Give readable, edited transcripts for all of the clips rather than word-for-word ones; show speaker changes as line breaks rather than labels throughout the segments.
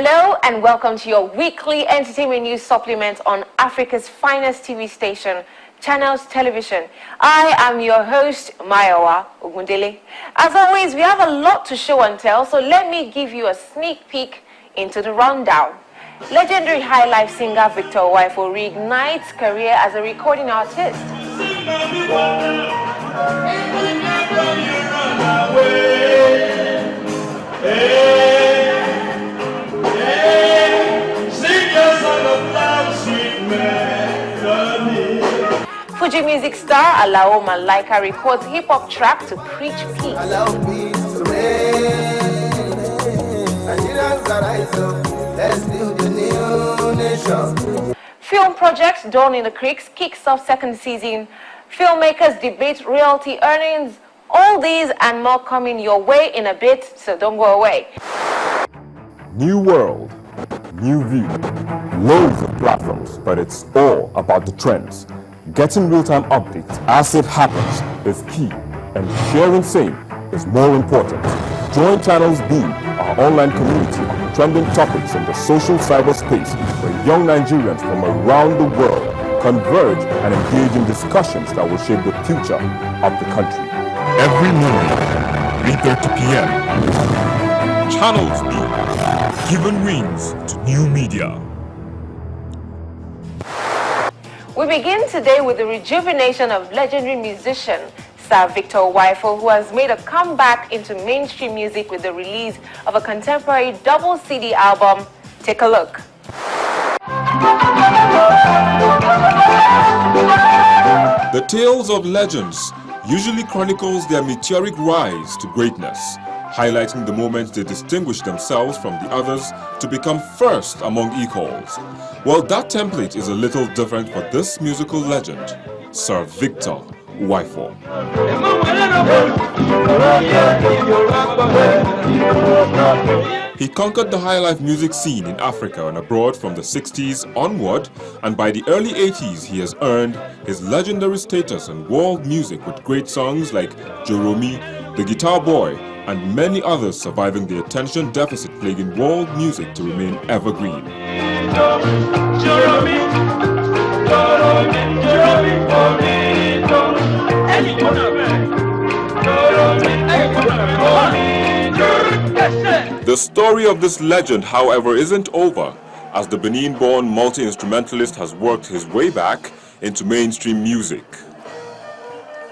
Hello and welcome to your weekly entertainment news supplement on Africa's finest TV station, Channels Television. I am your host, Mayowa Ogundele. As always, we have a lot to show and tell, so let me give you a sneak peek into the rundown. Legendary high life singer Victor Uwaifo reignites career as a recording artist. Fuji music star Alao Malaika records hip-hop track to preach peace. Film projects Dawn in the Creeks kicks off second season. Filmmakers debate royalty earnings. All these and more coming your way in a bit, so don't go away.
New world, new view, loads of platforms, but it's all about the trends. Getting real-time updates as it happens is key, and sharing same is more important. Join Channels B, our online community on trending topics in the social cyberspace, where young Nigerians from around the world converge and engage in discussions that will shape the future of the country. Every morning, 3:30 p.m. Channels B, giving wings to new media.
We begin today with the rejuvenation of legendary musician Sir Victor Uwaifo, who has made a comeback into mainstream music with the release of a contemporary double CD album. Take a look.
The tales of legends usually chronicles their meteoric rise to greatness, highlighting the moments they distinguish themselves from the others to become first among equals. Well, that template is a little different for this musical legend, Sir Victor Uwaifo. He conquered the highlife music scene in Africa and abroad from the 60s onward, and by the early 80s he has earned his legendary status in world music with great songs like Joromi, The Guitar Boy, and many others surviving the attention deficit plaguing world music to remain evergreen. The story of this legend, however, isn't over, as the Benin-born multi-instrumentalist has worked his way back into mainstream music.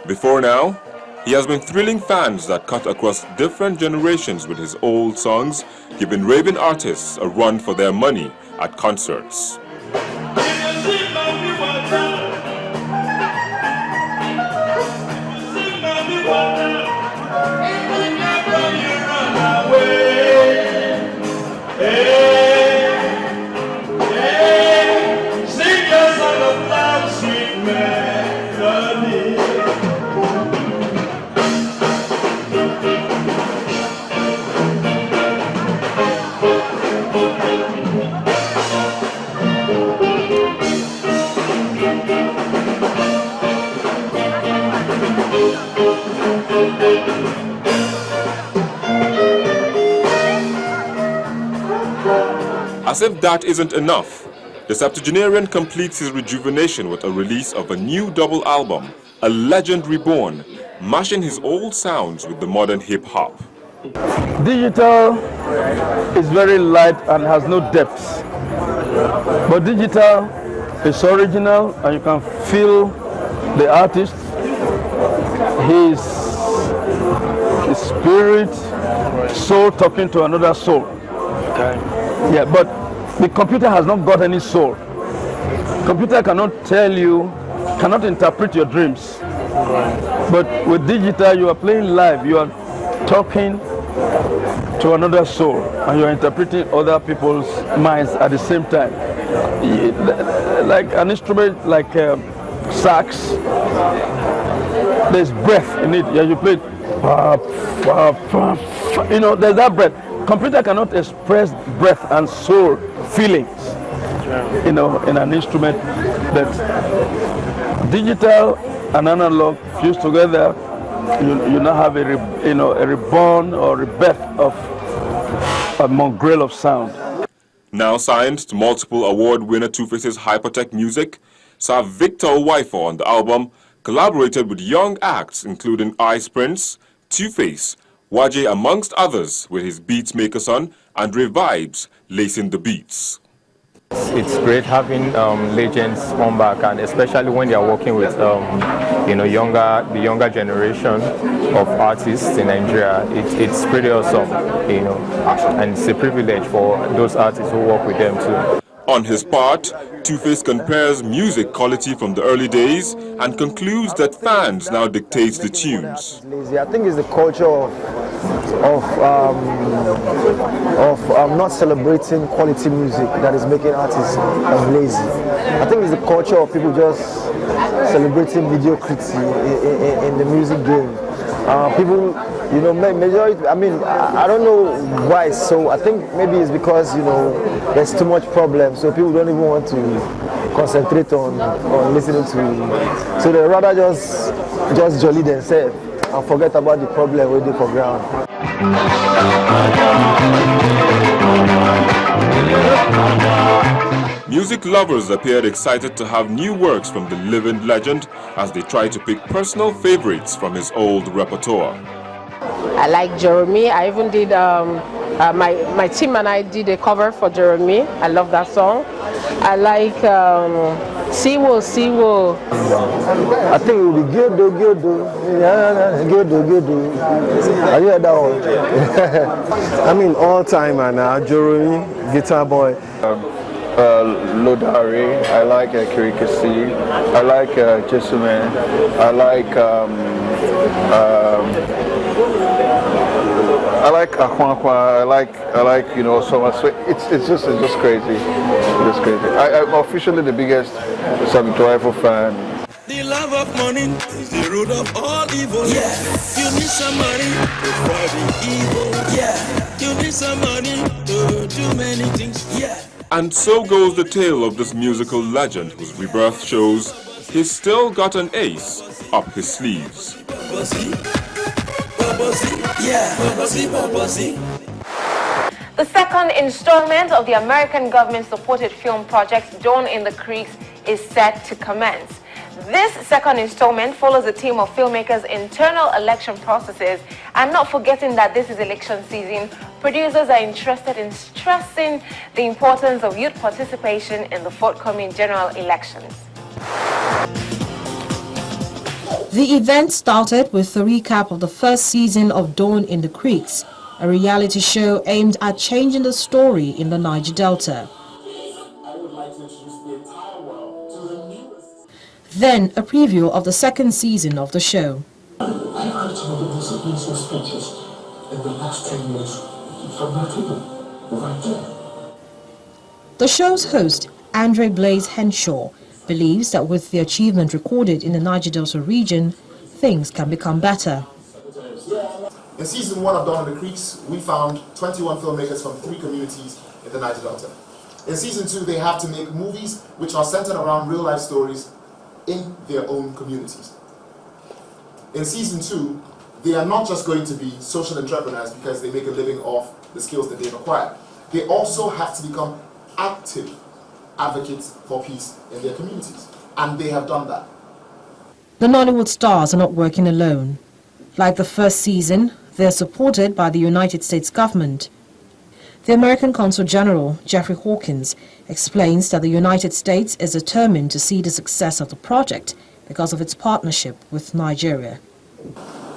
Before now, he has been thrilling fans that cut across different generations with his old songs, giving raving artists a run for their money at concerts. As if that isn't enough, the septuagenarian completes his rejuvenation with a release of a new double album, A Legend Reborn, mashing his old sounds with the modern hip-hop.
Digital is very light and has no depth, but digital is original and you can feel the artist, his spirit, soul talking to another soul. Okay. Yeah, but the computer has not got any soul. Computer cannot tell you, cannot interpret your dreams. Right. But with digital, you are playing live. You are talking to another soul, and you are interpreting other people's minds at the same time. Like an instrument like sax, there's breath in it. Yeah, you play, you know, there's that breath. Computer cannot express breath and soul feelings, you know, in an instrument. That digital and analog fused together, you now have a reborn or rebirth of a mongrel of sound.
Now signed to multiple award winner Two-Face's Hypertech Music, Sir Victor Uwaifo on the album collaborated with young acts including Ice Prince, Two-Face, Waje amongst others, with his beatmaker son Andre Vibes lacing the beats.
It's great having legends come back, and especially when they are working with the younger generation of artists in Nigeria. It's pretty awesome, and it's a privilege for those artists who work with them too.
On his part, Two-Face compares music quality from the early days and concludes that fans now dictate the tunes.
I think it's the culture of not celebrating quality music that is making artists lazy. I think it's the culture of people just celebrating mediocrity in the music game. People, majority, I don't know why, so I think maybe it's because, there's too much problem, so people don't even want to concentrate on listening to, so they rather just jolly themselves and forget about the problem where they for ground.
Music lovers appeared excited to have new works from the living legend as they try to pick personal favorites from his old repertoire.
I like Jeremy. I even did, my team and I did a cover for Jeremy. I love that song. I like Siwo, Siwo.
I think it will be Gyodo, Gyodo. Have you heard that one? All time and Jeremy, Guitar Boy.
Lodari, I like Kirikasi, I like Jesume, I like Akwankwa, I like so much. So it's just crazy. It's crazy. I'm officially the biggest Victor Uwaifo fan.
The love of money is the root of all evil. Yeah. You need some money to fight the evil. Yeah. You need some money to do many things. Yeah.
And so goes the tale of this musical legend whose rebirth shows he's still got an ace up his sleeves.
The second installment of the American government-supported film project Dawn in the Creeks is set to commence. This second installment follows a team of filmmakers' internal election processes, and not forgetting that this is election season, producers are interested in stressing the importance of youth participation in the forthcoming general elections.
The event started with a recap of the first season of Dawn in the Creeks, a reality show aimed at changing the story in the Niger Delta. Then a preview of the second season of the show.
I heard some of the most abusive speeches in the last 10 years from my people, right there.
The show's host, Andre Blaise Henshaw, believes that with the achievement recorded in the Niger Delta region, things can become better.
In season 1 of Dawn in the Creeks, we found 21 filmmakers from 3 communities in the Niger Delta. In season 2, they have to make movies which are centered around real-life stories in their own communities. In season 2, they are not just going to be social entrepreneurs because they make a living off the skills that they've acquired. They also have to become active advocates for peace in their communities, and they have done that.
The Nollywood stars are not working alone. Like the first season, they are supported by the United States government. The American Consul General, Jeffrey Hawkins, explains that the United States is determined to see the success of the project because of its partnership with Nigeria.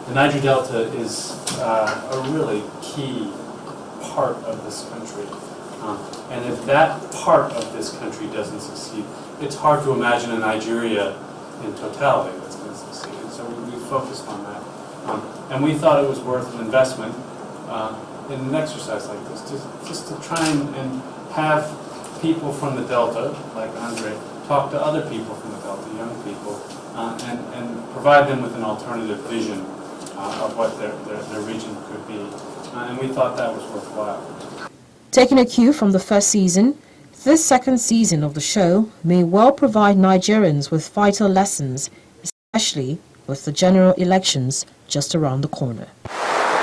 The Niger Delta is a really key part of this country. And if that part of this country doesn't succeed, it's hard to imagine a Nigeria in totality that's going to succeed. And so we focused on that. And we thought it was worth an investment in an exercise like this, just to try and have people from the Delta, like Andre, talk to other people from the Delta, young people, and provide them with an alternative vision of what their region could be. And we thought that was worthwhile.
Taking a cue from the first season, this second season of the show may well provide Nigerians with vital lessons, especially with the general elections just around the corner.